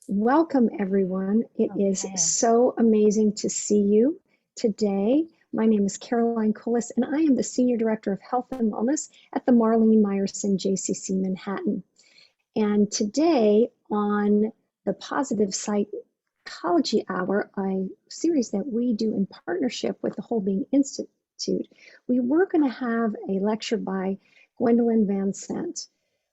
Welcome, everyone. It is Okay. so amazing to see you today. My name is Caroline Kohl, and I am the Senior Director of Health and Wellness at the Marlene Meyerson JCC Manhattan. And today on the Positive Psychology Hour, a series that we do in partnership with the Whole Being Institute, we were going to have a lecture by Gwendolyn Van Sant.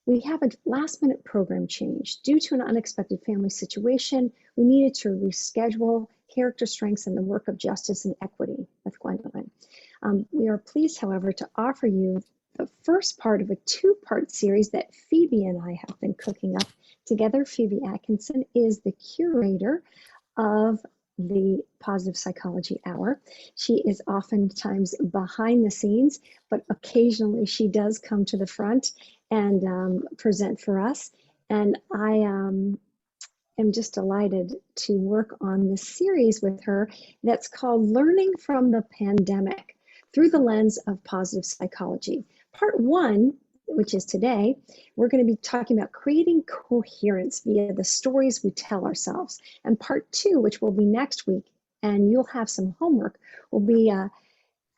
We have a last minute program change. Due to an unexpected family situation, we needed to reschedule character strengths and the work of justice and equity with Gwendolyn. We are pleased, however, to offer you the first part of a two-part series that Phoebe and I have been cooking up together. Phoebe Atkinson is the curator of the Positive Psychology Hour. She is oftentimes behind the scenes, but occasionally she does come to the front and present for us. And I am just delighted to work on this series with her that's called Learning from the Pandemic Through the Lens of Positive Psychology. Part one, which is today, we're going to be talking about creating coherence via the stories we tell ourselves. And part two, which will be next week, and you'll have some homework, will be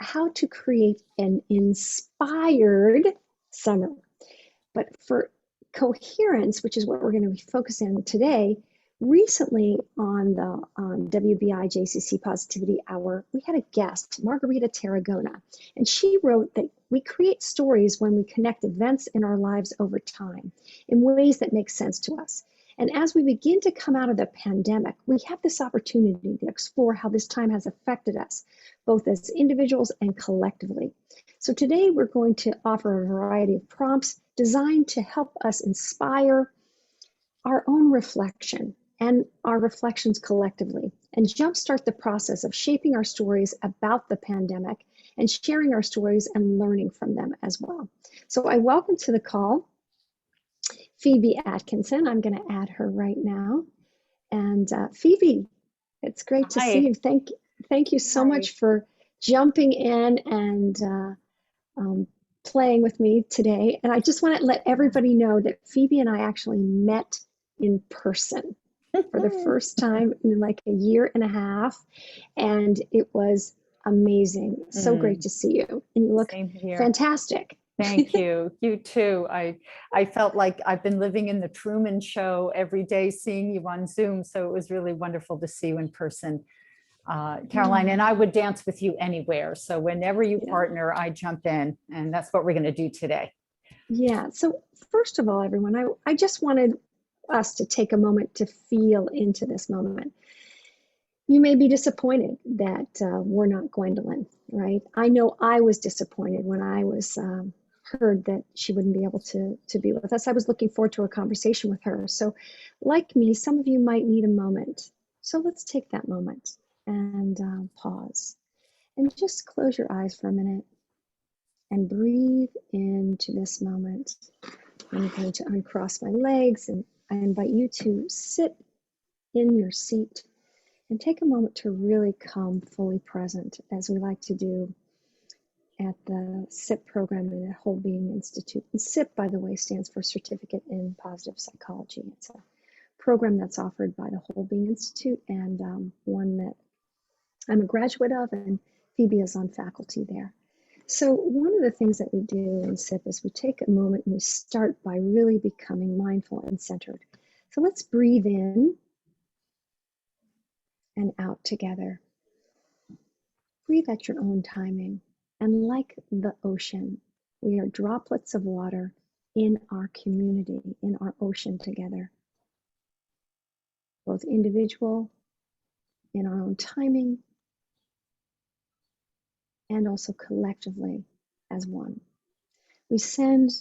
how to create an inspired summer. But for coherence, which is what we're going to be focusing on today, recently on the WBI JCC Positivity Hour, we had a guest, Margarita Tarragona, and she wrote that we create stories when we connect events in our lives over time in ways that make sense to us. And as we begin to come out of the pandemic, we have this opportunity to explore how this time has affected us, both as individuals and collectively. So today we're going to offer a variety of prompts designed to help us inspire our own reflection and our reflections collectively, and jumpstart the process of shaping our stories about the pandemic and sharing our stories and learning from them as well. So I welcome to the call Phoebe Atkinson. I'm going to add her right now. And Phoebe, it's great to see Hi. you. Thank you so Hi. much for jumping in and um, playing with me today. And I just want to let everybody know that Phoebe and I actually met in person for the first time in like a year and a half. And it was amazing. So great Mm, to see you. And you look same here. fantastic. Thank you. You too. I felt like I've been living in the Truman Show every day, seeing you on Zoom. So it was really wonderful to see you in person, Caroline. Oh, And I would dance with you anywhere. So whenever you yeah. partner, I jump in, and that's what we're going to do today. Yeah. So, first of all, everyone, I just wanted us to take a moment to feel into this moment. You may be disappointed that we're not Gwendolyn, right? I know I was disappointed when I was heard that she wouldn't be able to be with us. I was looking forward to a conversation with her. So, like me, some of you might need a moment. So let's take that moment and pause and just close your eyes for a minute and breathe into this moment. I'm going to uncross my legs and I invite you to sit in your seat and take a moment to really come fully present, as we like to do at the SIP program in the Whole Being Institute. And SIP, by the way, stands for Certificate in Positive Psychology. It's a program that's offered by the Whole Being Institute and one that I'm a graduate of, and Phoebe is on faculty there. So one of the things that we do in SIP is we take a moment and we start by really becoming mindful and centered. So let's breathe in and out together. Breathe at your own timing. And like the ocean, we are droplets of water in our community, in our ocean together, both individual, in our own timing, and also collectively as one. We send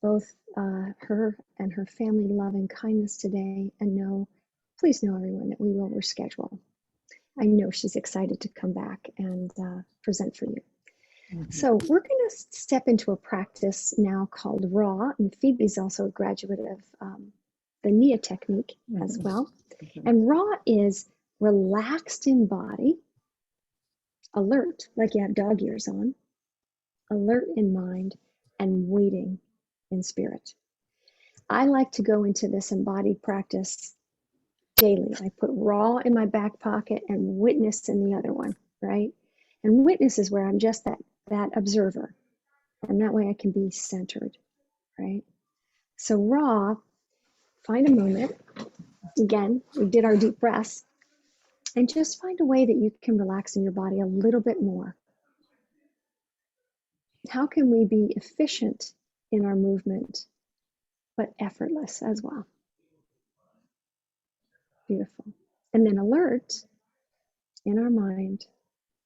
both her and her family love and kindness today, and please know everyone that we will reschedule. I know she's excited to come back and present for you. Mhm. So we're going to step into a practice now called RAW, and Phoebe's also a graduate of the NIA technique as Mhm. well. Mhm. And RAW is relaxed in body, alert, like you have dog ears on, alert in mind, and waiting in spirit. I like to go into this embodied practice daily. I put raw in my back pocket and witness in the other one, right? And witness is where I'm just that observer. And that way I can be centered, right? So raw, find a moment. Again, we did our deep breaths. And just find a way that you can relax in your body a little bit more. How can we be efficient in our movement, but effortless as well? Beautiful. And then alert in our mind,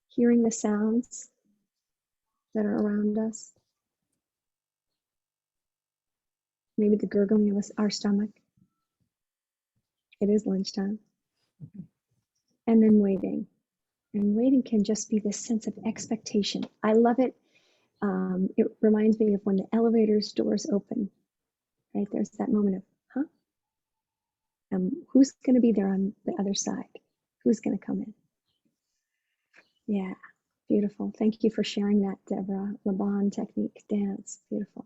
hearing the sounds that are around us. Maybe the gurgling of our stomach. It is lunchtime. And then waiting. And waiting can just be this sense of expectation. I love it. It reminds me of when the elevator's doors open, right? There's that moment of, huh? Who's going to be there on the other side? Who's going to come in? Yeah, beautiful. Thank you for sharing that, Deborah. Laban technique dance, beautiful.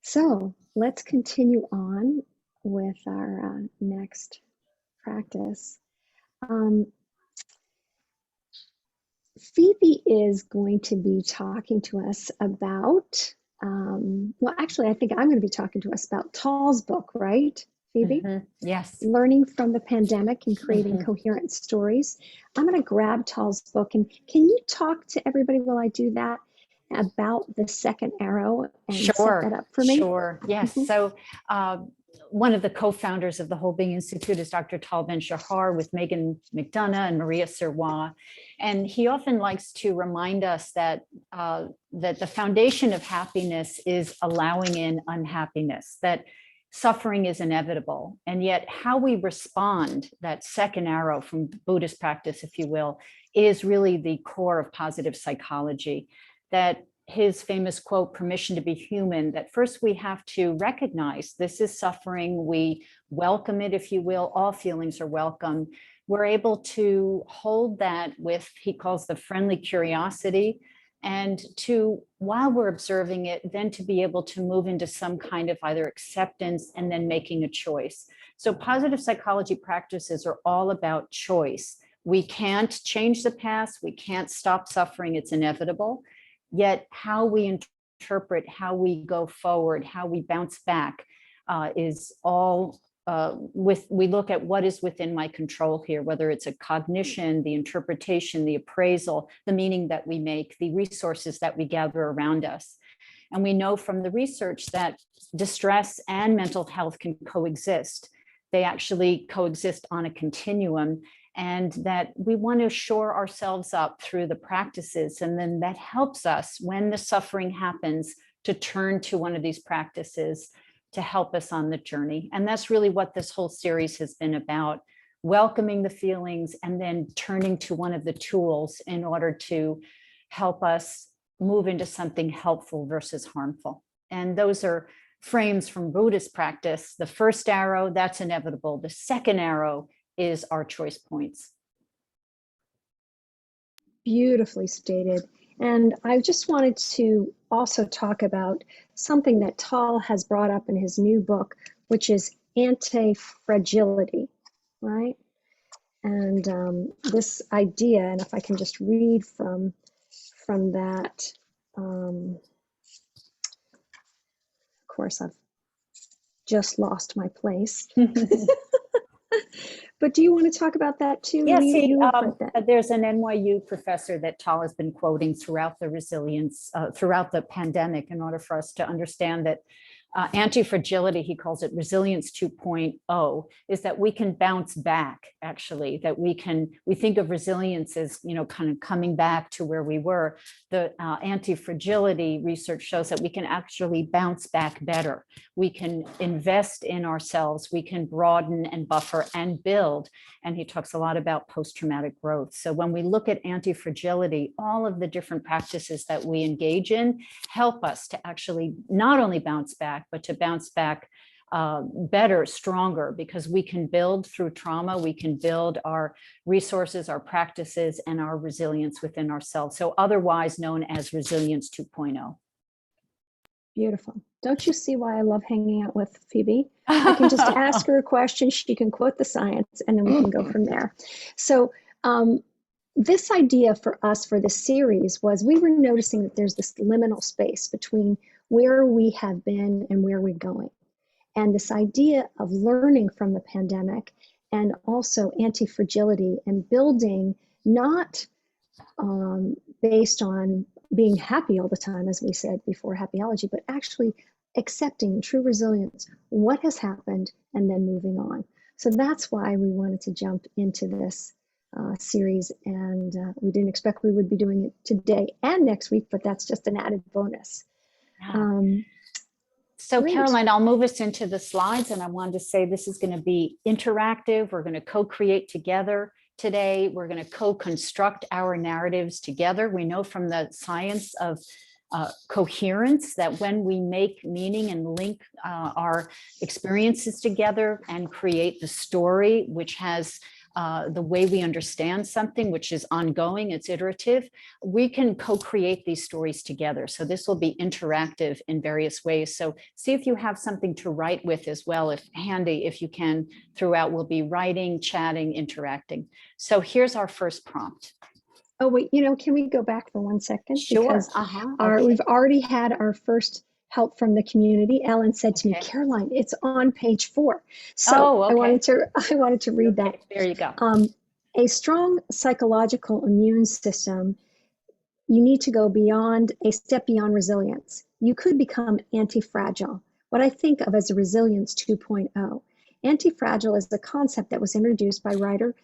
So let's continue on with our next practice. Phoebe is going to be talking to us about, well, actually, I think I'm going to be talking to us about Tall's book, right, Phoebe? Yes. Learning from the pandemic and creating coherent stories. I'm going to grab Tall's book, and can you talk to everybody while I do that about the second arrow and set that up for me? Sure. Yes. So one of the co-founders of the Whole Being Institute is Dr. Tal Ben-Shahar with Megan McDonough and Maria Serwa. And he often likes to remind us that, that the foundation of happiness is allowing in unhappiness, that suffering is inevitable. And yet how we respond, that second arrow from Buddhist practice, if you will, is really the core of positive psychology. That his famous quote, permission to be human, that first we have to recognize this is suffering. We welcome it, if you will. All feelings are welcome. We're able to hold that with, he calls the friendly curiosity, and to, while we're observing it, then to be able to move into some kind of either acceptance and then making a choice. So positive psychology practices are all about choice. We can't change the past. We can't stop suffering. It's inevitable. Yet how we interpret, how we go forward, how we bounce back is all we look at what is within my control here, whether it's a cognition, the interpretation, the appraisal, the meaning that we make, the resources that we gather around us. And we know from the research that distress and mental health can coexist. They actually coexist on a continuum, and that we want to shore ourselves up through the practices. And then that helps us when the suffering happens to turn to one of these practices to help us on the journey. And that's really what this whole series has been about, welcoming the feelings and then turning to one of the tools in order to help us move into something helpful versus harmful. And those are frames from Buddhist practice. The first arrow, that's inevitable. The second arrow is our choice points. Beautifully stated. And I just wanted to also talk about something that Tal has brought up in his new book, which is anti-fragility, right? And this idea, and if I can just read from that, of course, I've just lost my place. But do you want to talk about that too? Yes, there's an NYU professor that Tal has been quoting throughout the resilience, throughout the pandemic, in order for us to understand that anti-fragility, he calls it resilience 2.0, is that we can bounce back, actually, that we think of resilience as, kind of coming back to where we were. The anti-fragility research shows that we can actually bounce back better. We can invest in ourselves, we can broaden and buffer and build. And he talks a lot about post-traumatic growth. So when we look at anti-fragility, all of the different practices that we engage in help us to actually not only bounce back, but to bounce back better, stronger, because we can build through trauma, we can build our resources, our practices, and our resilience within ourselves. So otherwise known as resilience 2.0. Beautiful. Don't you see why I love hanging out with Phoebe? I can just ask her a question, she can quote the science, and then we can go from there. So this idea for us for this series was we were noticing that there's this liminal space between where we have been and where we're going. And this idea of learning from the pandemic and also anti-fragility and building not based on being happy all the time, as we said before, happyology, but actually accepting true resilience, what has happened, and then moving on. So that's why we wanted to jump into this series, and we didn't expect we would be doing it today and next week, but that's just an added bonus. So Caroline, I'll move us into the slides, and I wanted to say this is going to be interactive. We're going to co-create together today. We're going to co-construct our narratives together. We know from the science of coherence that when we make meaning and link our experiences together and create the story, which has the way we understand something, which is ongoing, it's iterative, we can co-create these stories together. So this will be interactive in various ways. So see if you have something to write with as well, if handy, if you can. Throughout, we'll be writing, chatting, interacting. So here's our first prompt. Oh, wait, can we go back for 1 second? Sure. Because we've already had our first help from the community. Ellen said to me, Caroline, it's on page 4. So I wanted to read that. There you go. A strong psychological immune system, you need to go beyond a step beyond resilience. You could become anti-fragile, what I think of as a resilience 2.0. Anti-fragile is the concept that was introduced by writer,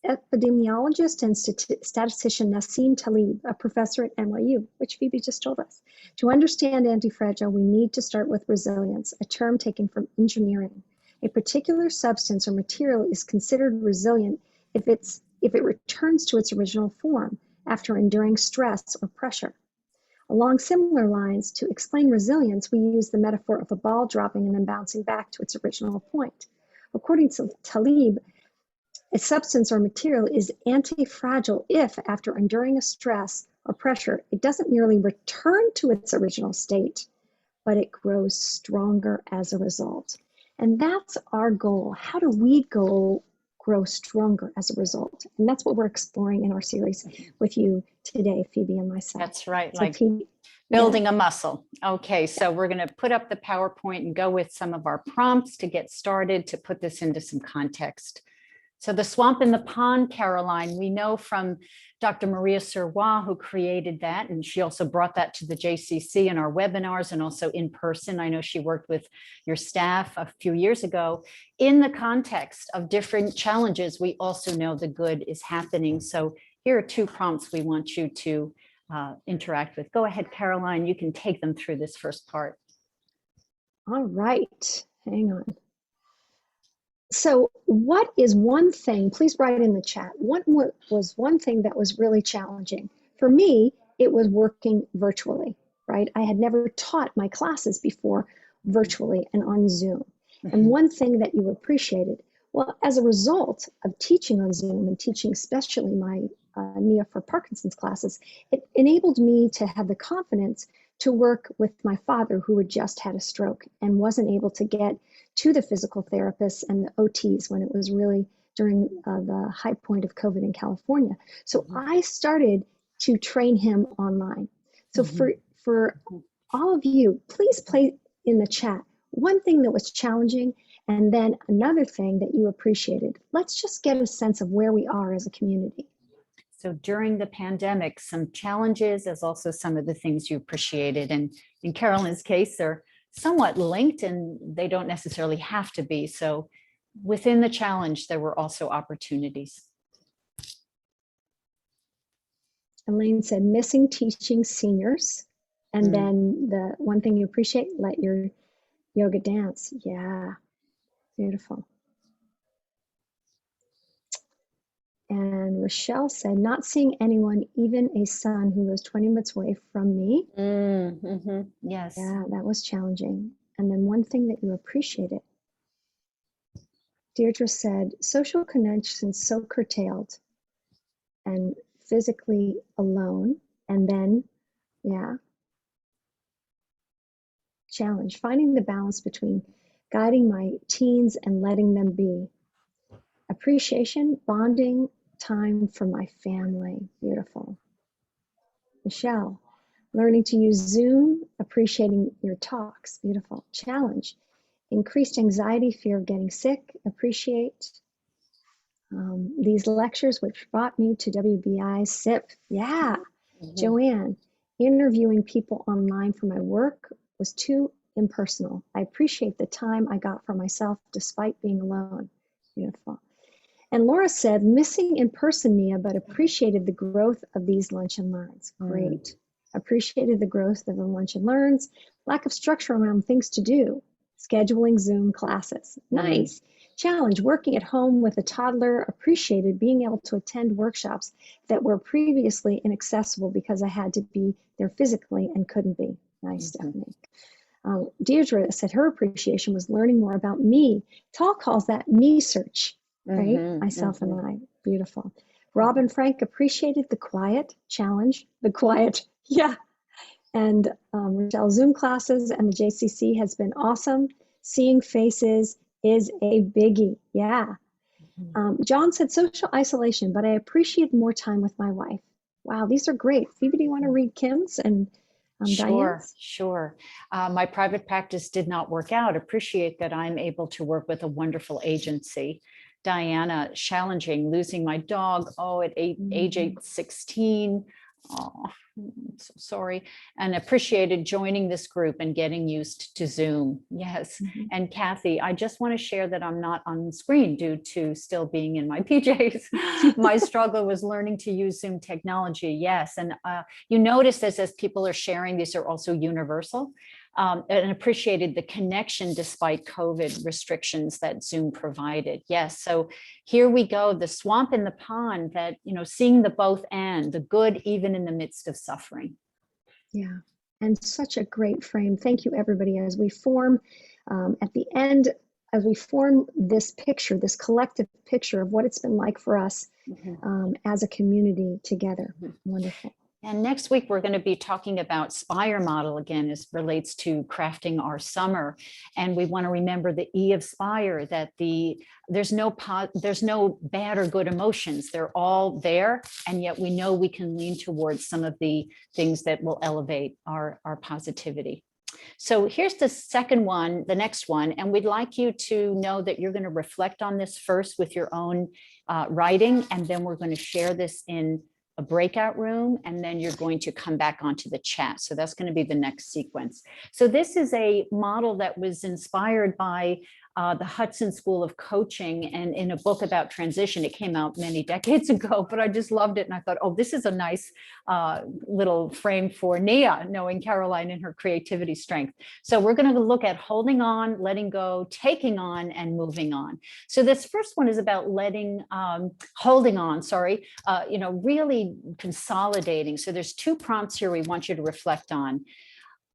epidemiologist and statistician Nassim Taleb, a professor at NYU, which Phoebe just told us. To understand anti-fragile, we need to start with resilience, a term taken from engineering. A particular substance or material is considered resilient if it returns to its original form after enduring stress or pressure. Along similar lines, to explain resilience, we use the metaphor of a ball dropping and then bouncing back to its original point. According to Taleb, a substance or material is anti-fragile if, after enduring a stress or pressure, it doesn't merely return to its original state, but it grows stronger as a result. And that's our goal. How do we grow stronger as a result? And that's what we're exploring in our series with you today, Phoebe and myself. That's right, so like building a muscle. Okay, so we're going to put up the PowerPoint and go with some of our prompts to get started, to put this into some context. So the swamp in the pond, Caroline, we know from Dr. Maria Serrois, who created that, and she also brought that to the JCC in our webinars and also in person. I know she worked with your staff a few years ago. In the context of different challenges, we also know the good is happening. So here are 2 prompts we want you to interact with. Go ahead, Caroline, you can take them through this first part. All right, hang on. So what is one thing, please write in the chat, what was one thing that was really challenging? For me, it was working virtually, right? I had never taught my classes before virtually and on Zoom. And one thing that you appreciated, well, as a result of teaching on Zoom and teaching especially my NIA for Parkinson's classes, it enabled me to have the confidence to work with my father, who had just had a stroke and wasn't able to get to the physical therapists and the OTs when it was really during the high point of COVID in California. So I started to train him online. So for all of you, please play in the chat one thing that was challenging and then another thing that you appreciated. Let's just get a sense of where we are as a community. So during the pandemic, some challenges as also some of the things you appreciated. And in Carolyn's case, they're somewhat linked and they don't necessarily have to be. So within the challenge, there were also opportunities. Elaine said, missing teaching seniors. And then the one thing you appreciate, let your yoga dance. Yeah, beautiful. And Rochelle said, not seeing anyone, even a son who lives 20 minutes away from me. Yes. Yeah, that was challenging. And then one thing that you appreciated. Deirdre said, social connections so curtailed and physically alone. And then, yeah. Challenge, finding the balance between guiding my teens and letting them be. Appreciation, bonding time for my family. Beautiful. Michelle, learning to use Zoom, appreciating your talks. Beautiful. Challenge, increased anxiety, fear of getting sick. Appreciate these lectures, which brought me to WBI SIP. Yeah. Joanne, interviewing people online for my work was too impersonal. I appreciate the time I got for myself despite being alone. Beautiful. And Laura said, missing in person, Nia, but appreciated the growth of these lunch and learns. Great. Appreciated the growth of the lunch and learns. Lack of structure around things to do. Scheduling Zoom classes. Nice. Challenge, working at home with a toddler. Appreciated being able to attend workshops that were previously inaccessible because I had to be there physically and couldn't be. Nice, Stephanie. Deirdre said her appreciation was learning more about me. Tal calls that me search. Right? Myself and I. Beautiful. Robin Frank appreciated the quiet. Challenge, the quiet. Yeah. And Rochelle, Zoom classes and the JCC has been awesome. Seeing faces is a biggie. Yeah. John said social isolation, but I appreciate more time with my wife. Wow, these are great. Phoebe, do you want to read Kim's and Diane's? Sure. My private practice did not work out. Appreciate that I'm able to work with a wonderful agency. Diana, challenging, losing my dog, at age 16. Oh, I'm so sorry. And appreciated joining this group and getting used to Zoom. Yes. And Kathy, I just want to share that I'm not on screen due to still being in my PJs. My struggle was learning to use Zoom technology. Yes. And you notice this as people are sharing, these are also universal. And appreciated the connection despite COVID restrictions that Zoom provided. Yes, so here we go, the swamp in the pond that, seeing the both and, the good even in the midst of suffering. Yeah, and such a great frame. Thank you, everybody. As we form at the end, as we form this picture, this collective picture of what it's been like for us as a community together. Wonderful. And next week, we're going to be talking about SPIRE model again, as relates to crafting our summer. And we want to remember the E of SPIRE, that there's no bad or good emotions. They're all there. And yet we know we can lean towards some of the things that will elevate our positivity. So here's the second one, the next one. And we'd like you to know that you're going to reflect on this first with your own writing. And then we're going to share this in a breakout room, and then you're going to come back onto the chat. So that's going to be the next sequence. So this is a model that was inspired by the Hudson School of Coaching, and in a book about transition. It came out many decades ago, but I just loved it. And I thought, this is a nice little frame for Nia, knowing Caroline and her creativity strength. So we're going to look at holding on, letting go, taking on, and moving on. So this first one is about holding on, really consolidating. So there's two prompts here we want you to reflect on.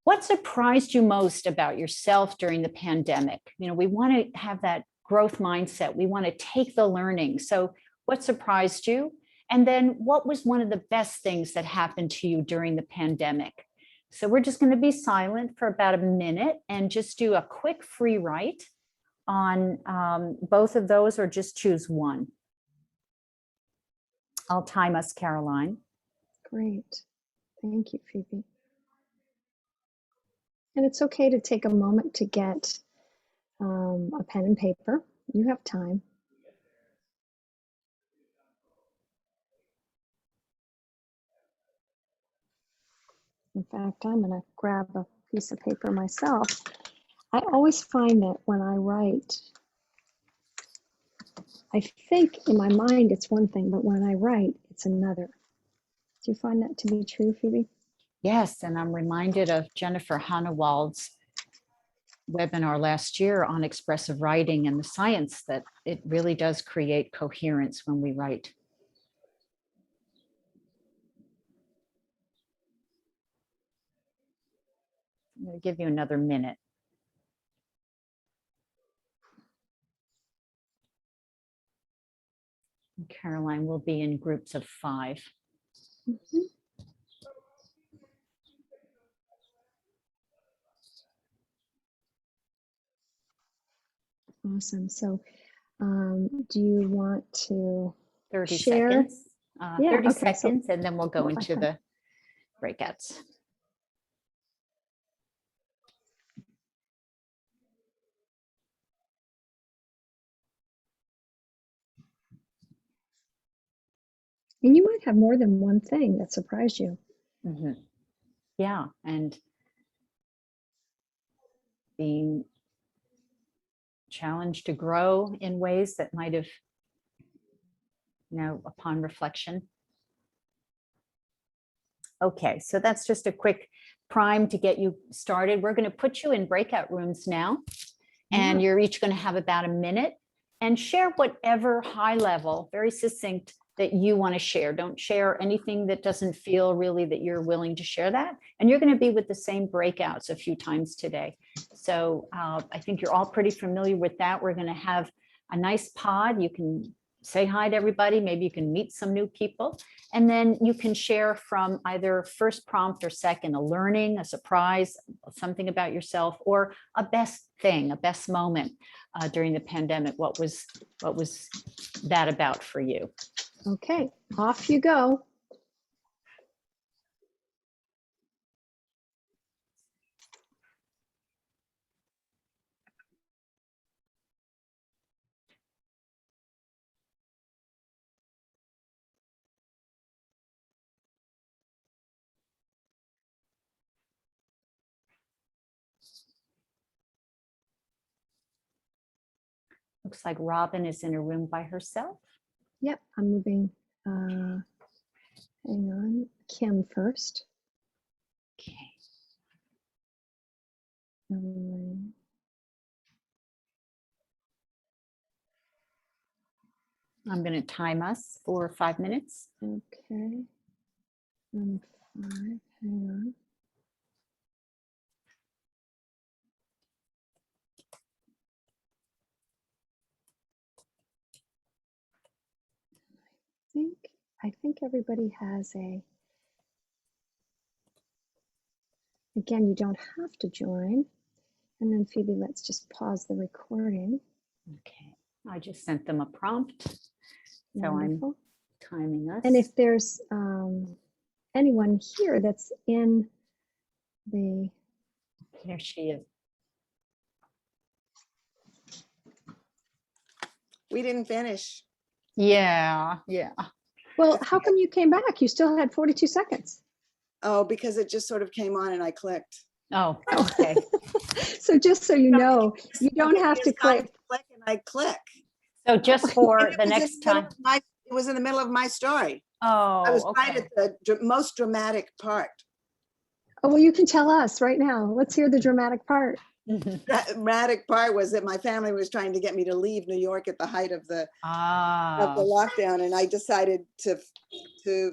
What surprised you most about yourself during the pandemic? We want to have that growth mindset. We want to take the learning. So what surprised you? And then what was one of the best things that happened to you during the pandemic? So we're just going to be silent for about a minute and just do a quick free write on both of those, or just choose one. I'll time us, Caroline. Great. Thank you, Phoebe. And it's okay to take a moment to get a pen and paper. You have time. In fact, I'm going to grab a piece of paper myself. I always find that when I write, I think in my mind it's one thing, but when I write, it's another. Do you find that to be true, Phoebe? Yes, and I'm reminded of Jennifer Hanawald's webinar last year on expressive writing and the science that it really does create coherence when we write. I'm going to give you another minute. Caroline will be in groups of 5. Awesome. So do you want to 30 share? seconds. Yeah, 30 okay, so seconds, and then we'll go what my into time? the breakouts. And you might have more than one thing that surprised you. Mhm. Yeah, and being challenged to grow in ways that might have, upon reflection. Okay, so that's just a quick prime to get you started. We're going to put you in breakout rooms now, and you're each going to have about a minute and share whatever high level, very succinct, that you want to share. Don't share anything that doesn't feel really that you're willing to share that. And you're going to be with the same breakouts a few times today. So I think you're all pretty familiar with that. We're going to have a nice pod. You can say hi to everybody. Maybe you can meet some new people. And then you can share from either first prompt or second, a learning, a surprise, something about yourself, or a best thing, a best moment during the pandemic. What was that about for you? Okay, off you go. Looks like Robin is in a room by herself. Yep, I'm moving. Hang on, Kim first. Okay. I'm going to time us for 5 minutes. Okay. 5, hang on. I think everybody has a, again, you don't have to join. And then Phoebe, let's just pause the recording. Okay, I just sent them a prompt. So Wonderful. I'm timing us. And if there's anyone here that's in the, There she is. We didn't finish. Yeah. well, how come you came back? You still had 42 seconds. Oh, because it just sort of came on and I clicked. Oh, okay. So just so you know, you don't have to click. Click and I click. So just for And it the was in next the middle time. of it was in the middle of my story. Oh, I was okay. right at the most dramatic part. Oh, well, you can tell us right now. Let's hear the dramatic part. The dramatic part was that my family was trying to get me to leave New York at the height of the lockdown, and I decided to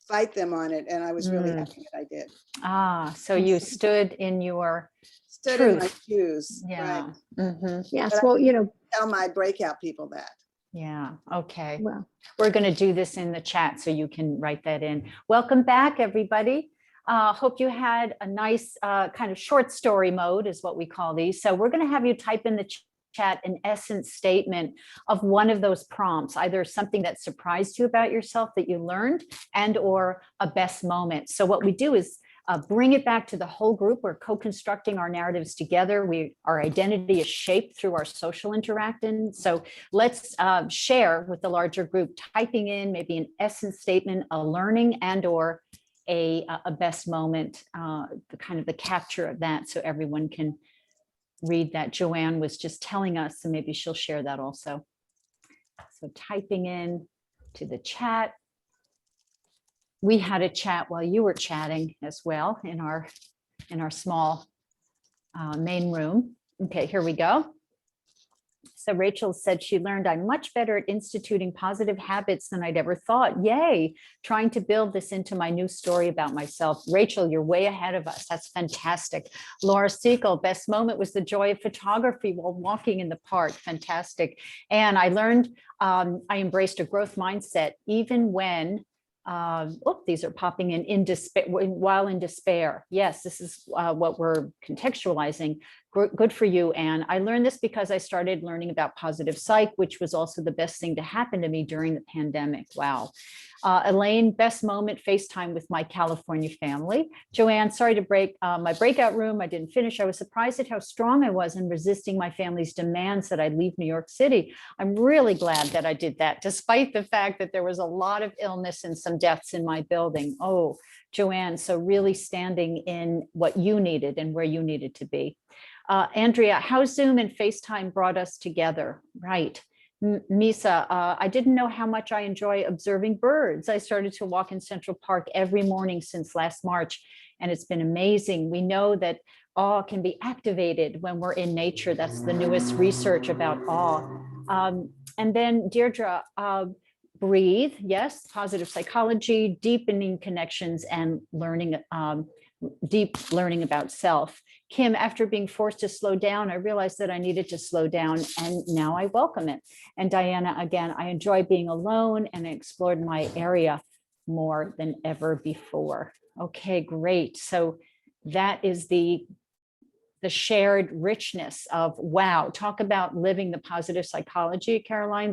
fight them on it, and I was really happy that I did. So you stood in your Stood truth. in my shoes. Yeah. Right. Yes. But Well, you know, tell my breakout people that. Yeah. Okay. well, We're going to do this in the chat so you can write that in. Welcome back, everybody. Hope you had a nice kind of short story mode is what we call these. So we're going to have you type in the chat an essence statement of one of those prompts, either something that surprised you about yourself that you learned and or a best moment. So what we do is bring it back to the whole group. We're co-constructing our narratives together. Our identity is shaped through our social interaction. So let's share with the larger group, typing in maybe an essence statement, a learning and or a best moment, the kind of the capture of that so everyone can read that. Joanne was just telling us, so maybe she'll share that also. So typing in to the chat. We had a chat while you were chatting as well in our small main room. Okay, here we go. So Rachel said she learned I'm much better at instituting positive habits than I'd ever thought. Yay, trying to build this into my new story about myself. Rachel, you're way ahead of us. That's fantastic. Laura Siegel, best moment was the joy of photography while walking in the park. Fantastic. And I learned I embraced a growth mindset even when these are popping in despair, while in despair. Yes, this is what we're contextualizing. good for you, Anne. I learned this because I started learning about positive psych, which was also the best thing to happen to me during the pandemic. Wow. Elaine, best moment, FaceTime with my California family. Joanne, sorry to break my breakout room. I didn't finish. I was surprised at how strong I was in resisting my family's demands that I leave New York City. I'm really glad that I did that, despite the fact that there was a lot of illness and some deaths in my building. Oh, Joanne, so really standing in what you needed and where you needed to be. Andrea, how Zoom and FaceTime brought us together. Right. Misa, I didn't know how much I enjoy observing birds. I started to walk in Central Park every morning since last March, and it's been amazing. We know that awe can be activated when we're in nature. That's the newest research about awe. And then Deirdre, breathe, yes, positive psychology, deepening connections, and learning, deep learning about self. Kim, after being forced to slow down, I realized that I needed to slow down, and now I welcome it. And Diana, again, I enjoy being alone, and I explored my area more than ever before. Okay, great. So that is the shared richness of, wow, talk about living the positive psychology, Caroline,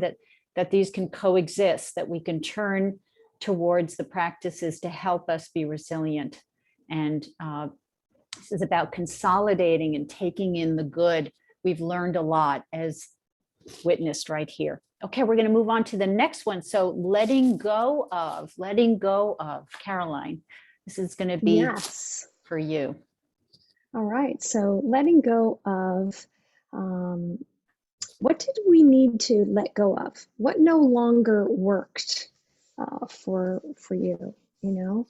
that these can coexist, that we can turn towards the practices to help us be resilient. And this is about consolidating and taking in the good. We've learned a lot, as witnessed right here. Okay, we're going to move on to the next one. So letting go of, Caroline. This is going to be Yes. for you. All right, so letting go of, what did we need to let go of? What no longer worked for you, you know?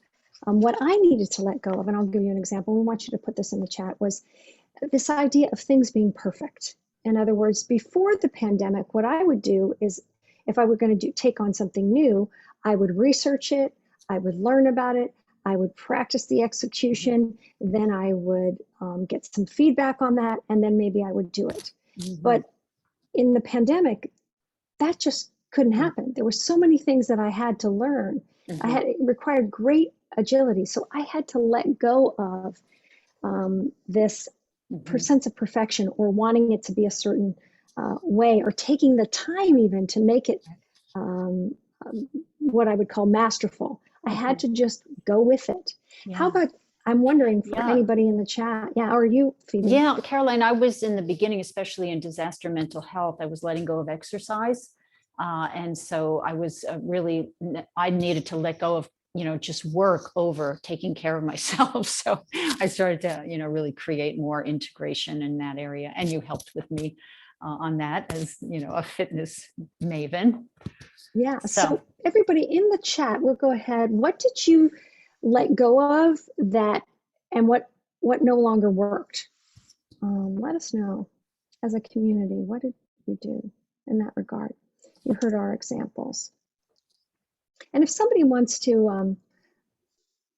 What I needed to let go of, and I'll give you an example, we want you to put this in the chat, was this idea of things being perfect. In other words, before the pandemic, what I would do is, if I were going to take on something new, I would research it, I would learn about it, I would practice the execution, then I would get some feedback on that, and then maybe I would do it. Mm-hmm. But in the pandemic, that just couldn't happen. There were so many things that I had to learn. Mm-hmm. It required great agility. So I had to let go of this sense of perfection, or wanting it to be a certain way, or taking the time even to make it what I would call masterful. I had to just go with it. Yeah. How about, I'm wondering for anybody in the chat. Yeah, or you, Phoebe? Yeah, Caroline, I was in the beginning, especially in disaster mental health, I was letting go of exercise. And so I was I needed to let go of, just work over taking care of myself. So I started to, really create more integration in that area. And you helped with me on that as, a fitness maven. Yeah. So everybody in the chat, we'll go ahead. What did you let go of that, and what no longer worked? Let us know as a community. What did you do in that regard? You heard our examples. And if somebody wants to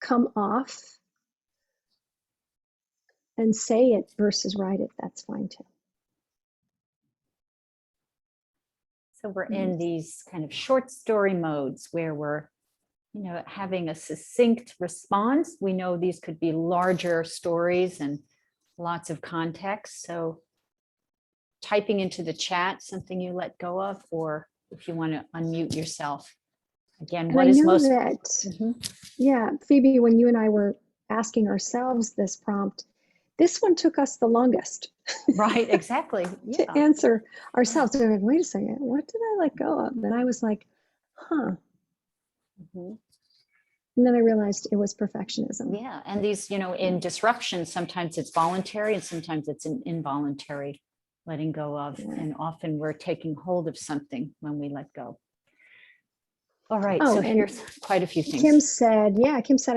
come off and say it versus write it, that's fine too. So we're in these kind of short story modes where we're, having a succinct response. We know these could be larger stories and lots of context. So typing into the chat something you let go of, or if you want to unmute yourself. Again, what is most... Yeah, Phoebe, when you and I were asking ourselves this prompt, this one took us the longest. Right, exactly. To answer ourselves. So we're like, wait a second, what did I let go of? And I was like, huh. Mm-hmm. And then I realized it was perfectionism. Yeah, and these, in disruption, sometimes it's voluntary and sometimes it's an involuntary letting go of. Yeah. And often we're taking hold of something when we let go. All right, so here's quite a few things. Kim said,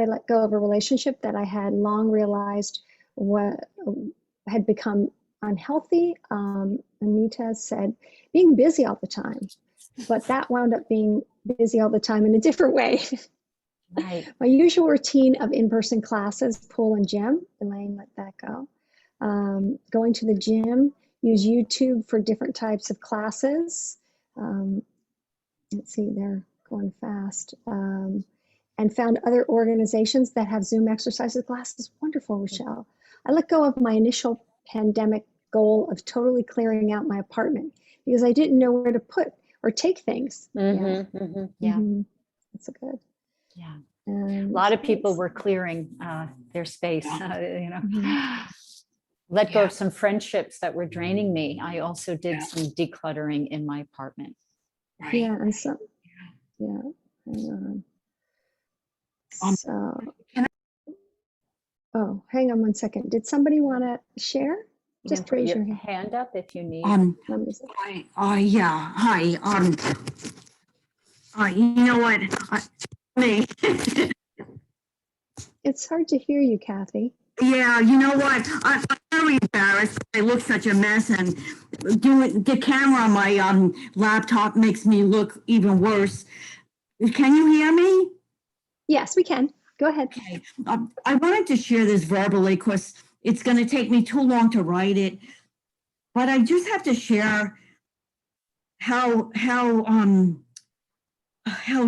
I let go of a relationship that I had long realized what had become unhealthy. Anita said, being busy all the time, but that wound up being busy all the time in a different way. Right. My usual routine of in-person classes, pool and gym, Elaine let that go. Going to the gym, use YouTube for different types of classes. Let's see, they're going fast. And found other organizations that have Zoom exercises classes. Wonderful, Rochelle. I let go of my initial pandemic goal of totally clearing out my apartment because I didn't know where to put or take things. Yeah. Yeah. That's a good. Yeah. And A lot of people were clearing their space, you know. Let go of some friendships that were draining me. I also did some decluttering in my apartment. Yeah, and so hang on. So, oh, hang on one second. Did somebody want to share? You Just can put raise your your hand up if you need. Let me see. Yeah, hi, you know what, me, It's hard to hear you, Kathy. yeah, you know what, I'm very embarrassed. I look such a mess, and doing the camera on my laptop makes me look even worse. Can you hear me? Yes, we can. Go ahead. Okay, I wanted to share this verbally because it's going to take me too long to write it, but I just have to share how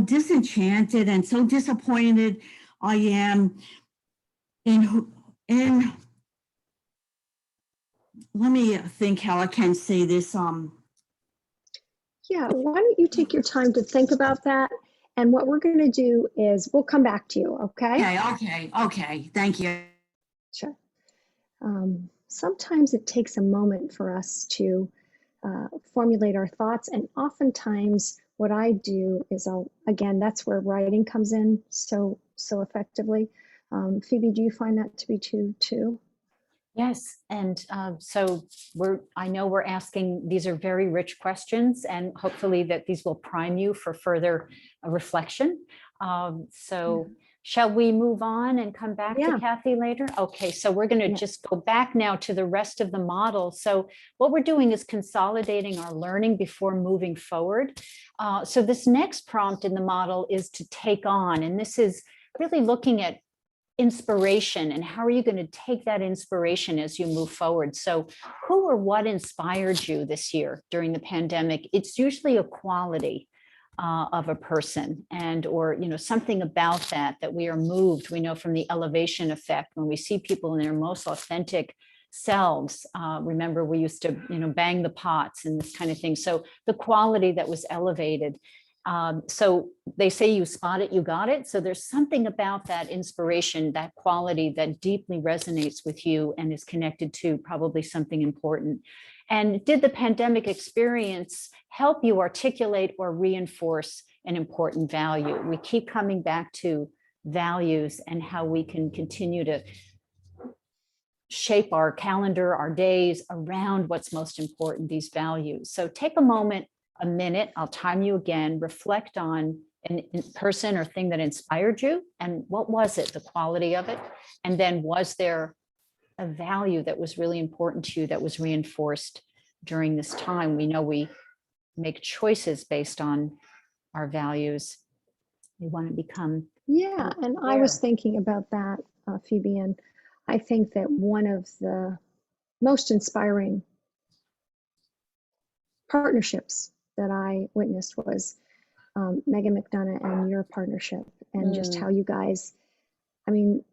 disenchanted and so disappointed I am in let me think how I can say this. Yeah, why don't you take your time to think about that? And what we're going to do is we'll come back to you, okay? Okay, thank you. Sure. Sometimes it takes a moment for us to formulate our thoughts, and oftentimes what I do is again, that's where writing comes in so effectively. Phoebe, do you find that to be true too? Yes, and so I know we're asking, these are very rich questions, and hopefully that these will prime you for further reflection. Shall we move on and come back to Kathy later? Okay, so we're going to just go back now to the rest of the model. So what we're doing is consolidating our learning before moving forward. So this next prompt in the model is to take on, and this is really looking at inspiration and how are you going to take that inspiration as you move forward. So who or what inspired you this year during the pandemic? It's usually a quality of a person and or something about that we are moved. We know from the elevation effect when we see people in their most authentic selves. Remember, we used to bang the pots and this kind of thing. So the quality that was elevated. So they say you spot it, you got it. So there's something about that inspiration, that quality that deeply resonates with you and is connected to probably something important. And did the pandemic experience help you articulate or reinforce an important value? We keep coming back to values and how we can continue to shape our calendar, our days around what's most important, these values. So take a moment, a minute, I'll time you again, reflect on an person or thing that inspired you. And what was it, the quality of it? And then was there a value that was really important to you that was reinforced during this time? We know we make choices based on our values. We want to become and I was thinking about that, Phoebe, and I think that one of the most inspiring partnerships that I witnessed was Megan McDonough and your partnership, and just how you guys, I mean,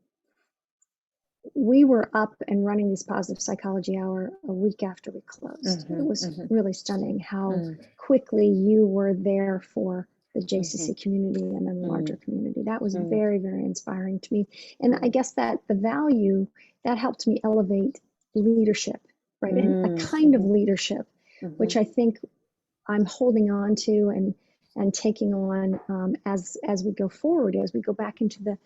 we were up and running this Positive Psychology Hour a week after we closed. It was really stunning how quickly you were there for the JCC community and then the larger community. That was very, very inspiring to me. And I guess that the value that helped me elevate leadership, right? And a kind of leadership, which I think I'm holding on to and taking on as we go forward, as we go back into the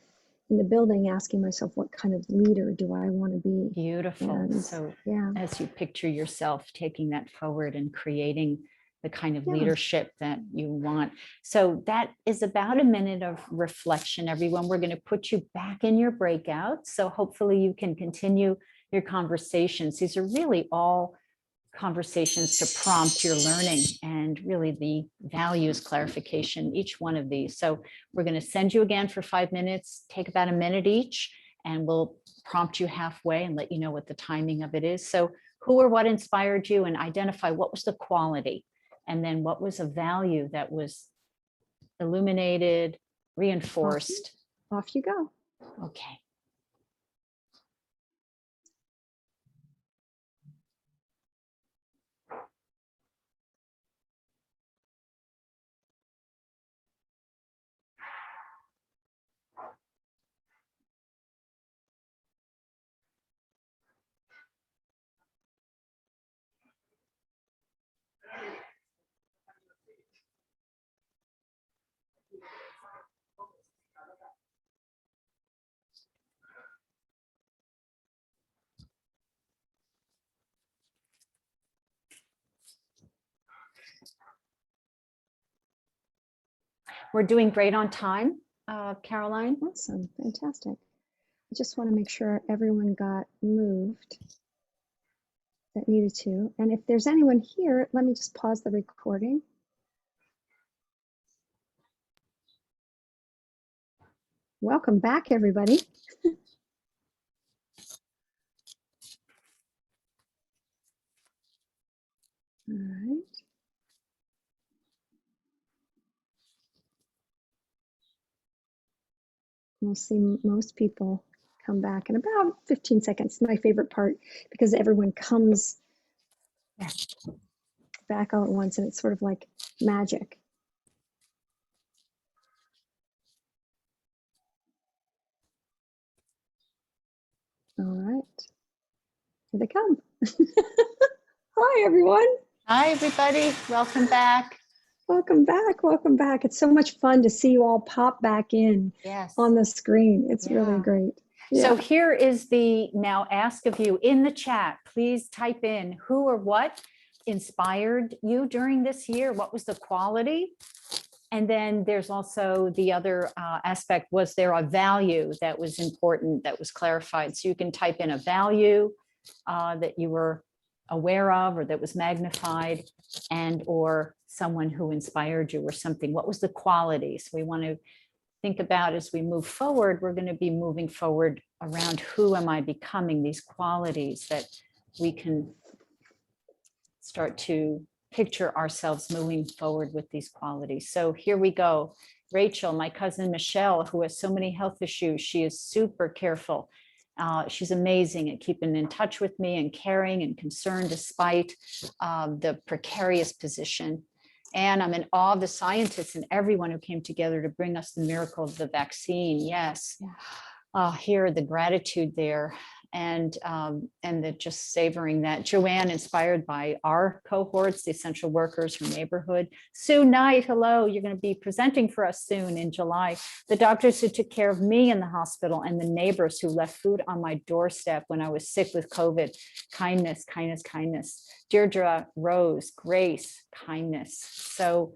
building, asking myself, what kind of leader do I want to be? Beautiful. And so as you picture yourself taking that forward and creating the kind of leadership that you want. So that is about a minute of reflection, everyone. We're going to put you back in your breakout. So hopefully you can continue your conversations. These are really all conversations to prompt your learning and really the values clarification, each one of these. So we're going to send you again for 5 minutes, take about a minute each, and we'll prompt you halfway and let you know what the timing of it is. So who or what inspired you, and identify what was the quality, and then what was a value that was illuminated, reinforced. Off you go. Okay. We're doing great on time, Caroline. Awesome, fantastic. I just want to make sure everyone got moved that needed to. And if there's anyone here, let me just pause the recording. Welcome back, everybody. All right. We'll see most people come back in about 15 seconds. My favorite part, because everyone comes back all at once and it's sort of like magic. All right. Here they come. Hi, everyone. Hi, everybody. Welcome back. Welcome back. Welcome back. It's so much fun to see you all pop back in on the screen. It's really great. So here is the now ask of you in the chat. Please type in who or what inspired you during this year. What was the quality? And then there's also the other aspect. Was there a value that was important, that was clarified? So you can type in a value that you were aware of or that was magnified, and or someone who inspired you or something. What was the qualities we want to think about as we move forward? We're going to be moving forward around who am I becoming, these qualities that we can start to picture ourselves moving forward with these qualities. So here we go. Rachel, my cousin Michelle, who has so many health issues, she is super careful. She's amazing at keeping in touch with me and caring and concerned despite the precarious position. And I'm in awe of the scientists and everyone who came together to bring us the miracle of the vaccine. Yes. Here, the gratitude there, and the just savoring that. Joanne, inspired by our cohorts, the essential workers from neighborhood. Sue Knight, hello. You're going to be presenting for us soon in July. The doctors who took care of me in the hospital and the neighbors who left food on my doorstep when I was sick with COVID. Kindness, kindness, kindness. Deirdre, Rose, grace, kindness. So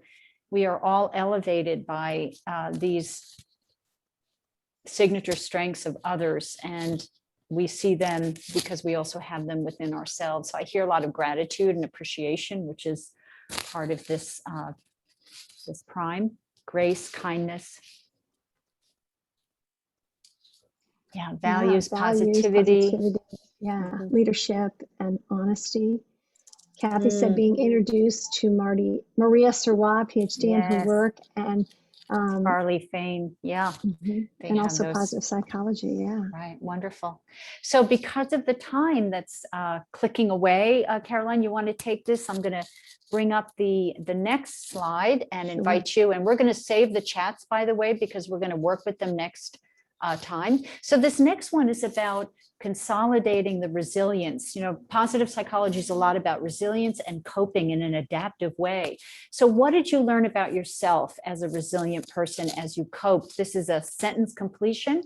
we are all elevated by these signature strengths of others, and we see them because we also have them within ourselves. So I hear a lot of gratitude and appreciation, which is part of this this prime. Grace, kindness. Yeah, values, positivity. Yeah, leadership and honesty. Kathy said being introduced to Maria Serwa, PhD in her work, and Carly Fain, and also positive psychology, Right, wonderful. So because of the time that's clicking away, Caroline, you want to take this? I'm going to bring up the next slide and invite you, and we're going to save the chats, by the way, because we're going to work with them next time. So this next one is about consolidating the resilience. You know, positive psychology is a lot about resilience and coping in an adaptive way. So what did you learn about yourself as a resilient person as you coped? This is a sentence completion.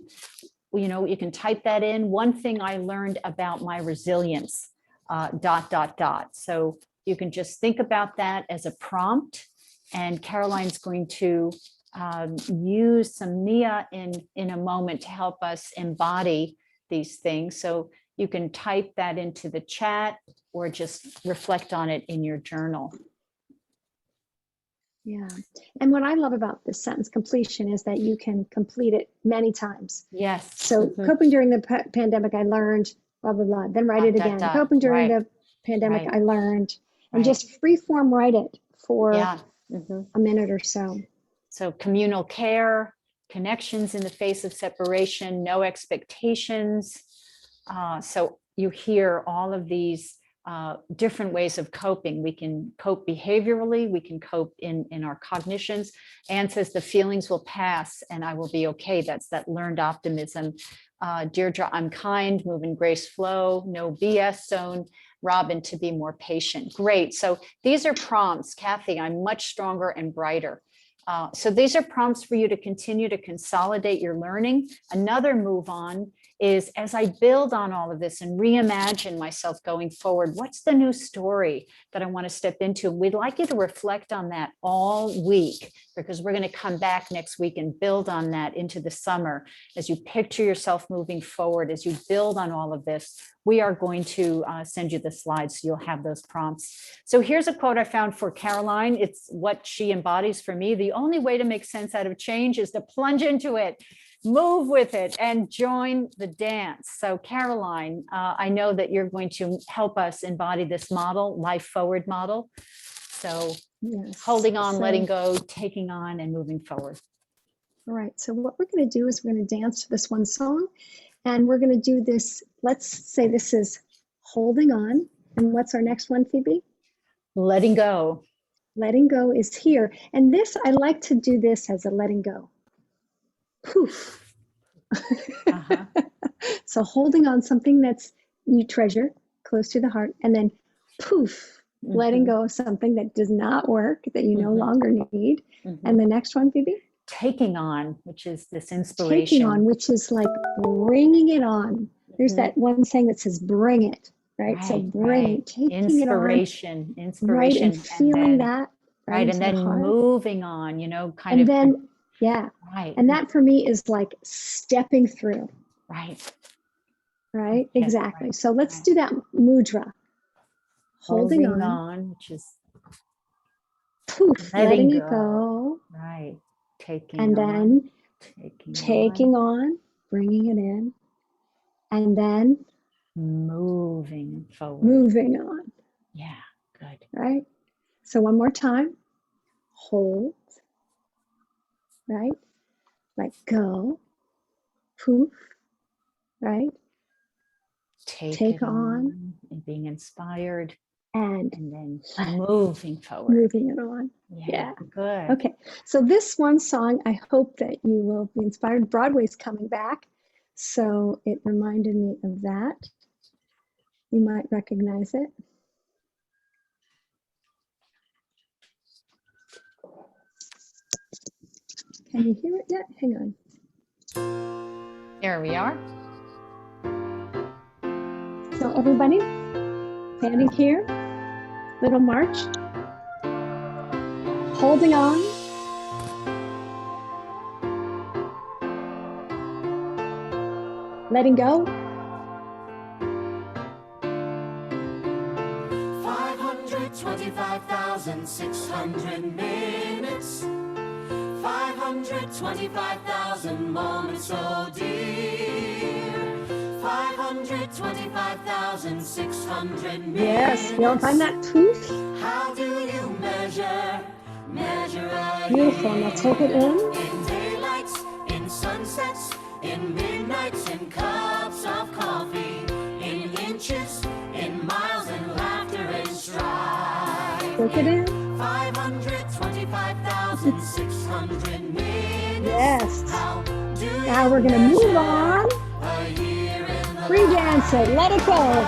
You know, you can type that in. One thing I learned about my resilience, ... So you can just think about that as a prompt, and Caroline's going to use some Mia in a moment to help us embody these things. So you can type that into the chat or just reflect on it in your journal. Yeah. And what I love about this sentence completion is that you can complete it many times. Yes. So coping during the pandemic, I learned blah, blah, blah, then write it again. Coping during the pandemic, I learned, and just free form write it for a minute or so. So communal care, connections in the face of separation, no expectations. So you hear all of these different ways of coping. We can cope behaviorally, we can cope in our cognitions. Anne says the feelings will pass and I will be okay. That's that learned optimism. Deirdre, I'm kind, move in grace flow, no BS zone. Robin, to be more patient. Great. So these are prompts. Kathy, I'm much stronger and brighter. So these are prompts for you to continue to consolidate your learning. Another move on is as I build on all of this and reimagine myself going forward, what's the new story that I want to step into? We'd like you to reflect on that all week, because we're going to come back next week and build on that into the summer. As you picture yourself moving forward, as you build on all of this, we are going to send you the slides so you'll have those prompts. So here's a quote I found for Caroline. It's what she embodies for me. The only way to make sense out of change is to plunge into it, move with it, and join the dance. So Caroline, I know that you're going to help us embody this model, life forward model. So Yes. holding on, letting go, taking on, and moving forward. All right, so what we're going to do is we're going to dance to this one song, and we're going to do this. Let's say this is holding on. And what's our next one, Phoebe? Letting go. Letting go is here. And this, I like to do this as a letting go. Poof. Uh-huh. So holding on something that's you treasure close to the heart, and then poof, letting go of something that does not work, that you no longer need. And the next one, Phoebe? Taking on, which is this inspiration. Taking on, which is like bringing it on. There's that one saying that says bring it, right? So bring, taking inspiration, it on. inspiration. Right, and feeling that. Right, and then moving on, you know, kind and of. And then, yeah. Right. And that for me is like stepping through. Right. Right, Yes, exactly. right, So let's do that mudra. Holding on, which is poof, letting it go. Right. Taking and on. Then taking on, bringing it in, and then moving forward. Moving on. Yeah, good. Right? So one more time. Hold. Right? Let go. Poof. Right? Take on. And being inspired. And then moving forward. Moving it on. Yeah. Good. Okay. So this one song, I hope that you will be inspired. Broadway's coming back. So it reminded me of that. You might recognize it. Can you hear it yet? Hang on. There we are. So everybody, standing here, little march, holding on, letting go. 525,600 minutes, 525,000 moments, oh dear. 525,600 minutes. Yes, you'll find that poof. How do you measure Beautiful. Now take it in. In daylights, in sunsets, in midnights, in cups of coffee, in inches, in miles, in laughter and strife. Take it in. 525,600 minutes. Yes. How do you now we're going to move on. Free dance it. Let it go.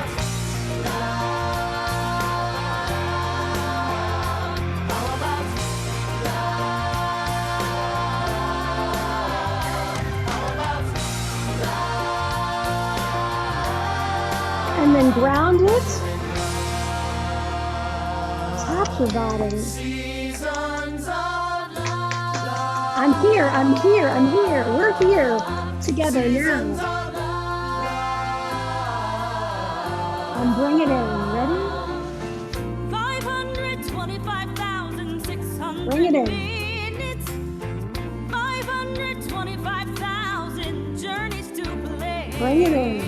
And then ground it. Tap your body. I'm here, I'm here, I'm here. We're here together now. And bring it in. Ready? 525,600 bring it in. minutes. 525,000 journeys to play. Bring it in.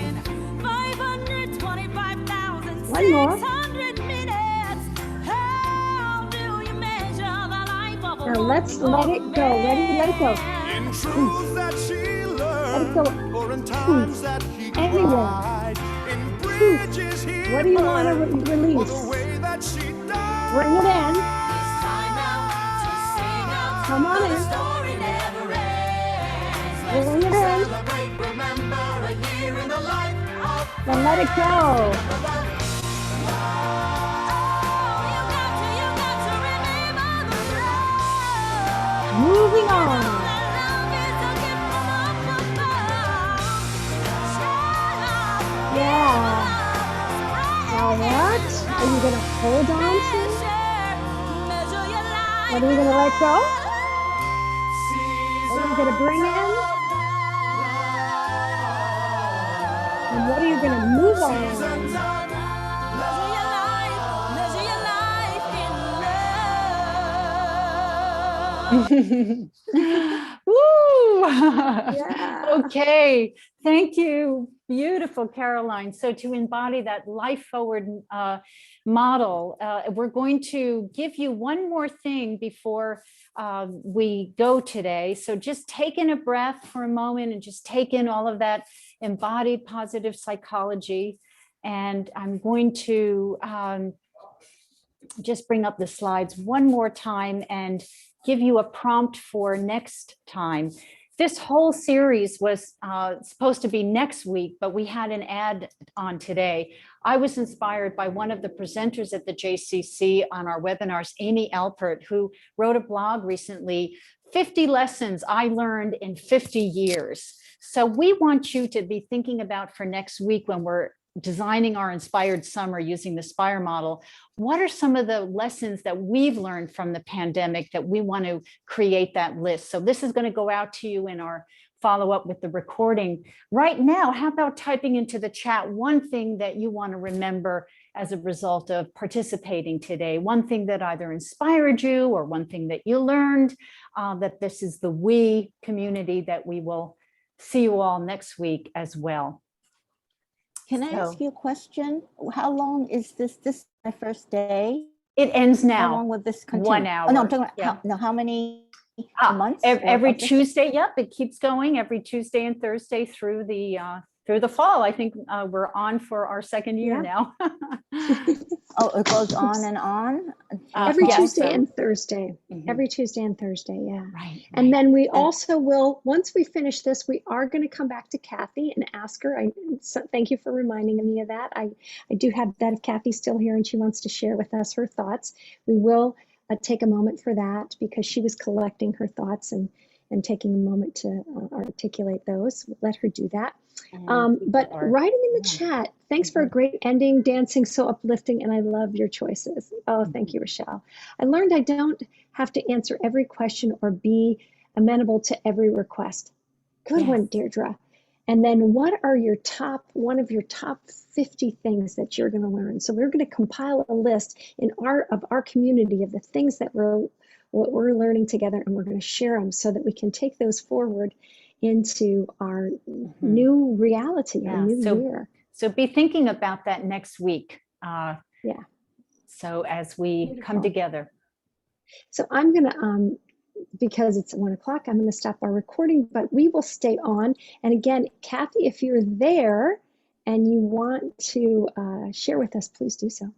525,600 One more. minutes. How do you measure the life of a Now let's let it go. Ready? Let it go. In truths that she Let it go. learned, or in times that he Anywhere. cried, in bridges he What do you want to burned, or release? the way that she died. Bring it in. It's time now to sing out. Come on The in. story never ends. Bring it in. Celebrate, remember a year in the life of Then let it go. Moving on. What are you gonna hold on to? What are you gonna let go? What are you gonna bring in? And what are you gonna move on? Woo! Yeah. Okay, thank you. Beautiful, Caroline. So to embody that life forward model, we're going to give you one more thing before we go today. So just take in a breath for a moment and just take in all of that embodied positive psychology. And I'm going to just bring up the slides one more time and give you a prompt for next time. This whole series was supposed to be next week, but we had an ad on today. I was inspired by one of the presenters at the JCC on our webinars, Amy Alpert, who wrote a blog recently, 50 lessons I learned in 50 years. So we want you to be thinking about for next week when we're designing our inspired summer using the SPIRE model, what are some of the lessons that we've learned from the pandemic that we want to create that list? So this is going to go out to you in our follow-up with the recording. Right now, how about typing into the chat one thing that you want to remember as a result of participating today, one thing that either inspired you or one thing that you learned, that this is the we community that we will see you all next week as well. Can I ask you a question? How long is this? This is my first day. It ends now. How long will this continue? 1 hour. Oh, no, I'm talking about Yeah. how many months? Every Okay. Tuesday. Yep, it keeps going every Tuesday and Thursday through the fall. I think we're on for our second year now. Oh, it goes on and on? Every yes, Tuesday so- and Thursday. Mhm. Every Tuesday and Thursday, yeah. Right. And then we And- also will, once we finish this, we are going to come back to Kathy and ask her. So thank you for reminding me of that. I do have that if Kathy's still here and she wants to share with us her thoughts. We will take a moment for that because she was collecting her thoughts and taking a moment to articulate those. We'll let her do that. But writing in the chat, thanks for a great ending, dancing, so uplifting, and I love your choices. Oh, thank you, Rochelle. I learned I don't have to answer every question or be amenable to every request. Good one, Deirdre. And then what are one of your top 50 things that you're going to learn? So we're going to compile a list of our community of the things that we're learning together, and we're going to share them so that we can take those forward into our new reality, our new year. So be thinking about that next week. Yeah. So as we come together. So I'm going to, because it's 1 o'clock, I'm going to stop our recording, but we will stay on. And again, Kathy, if you're there and you want to share with us, please do so.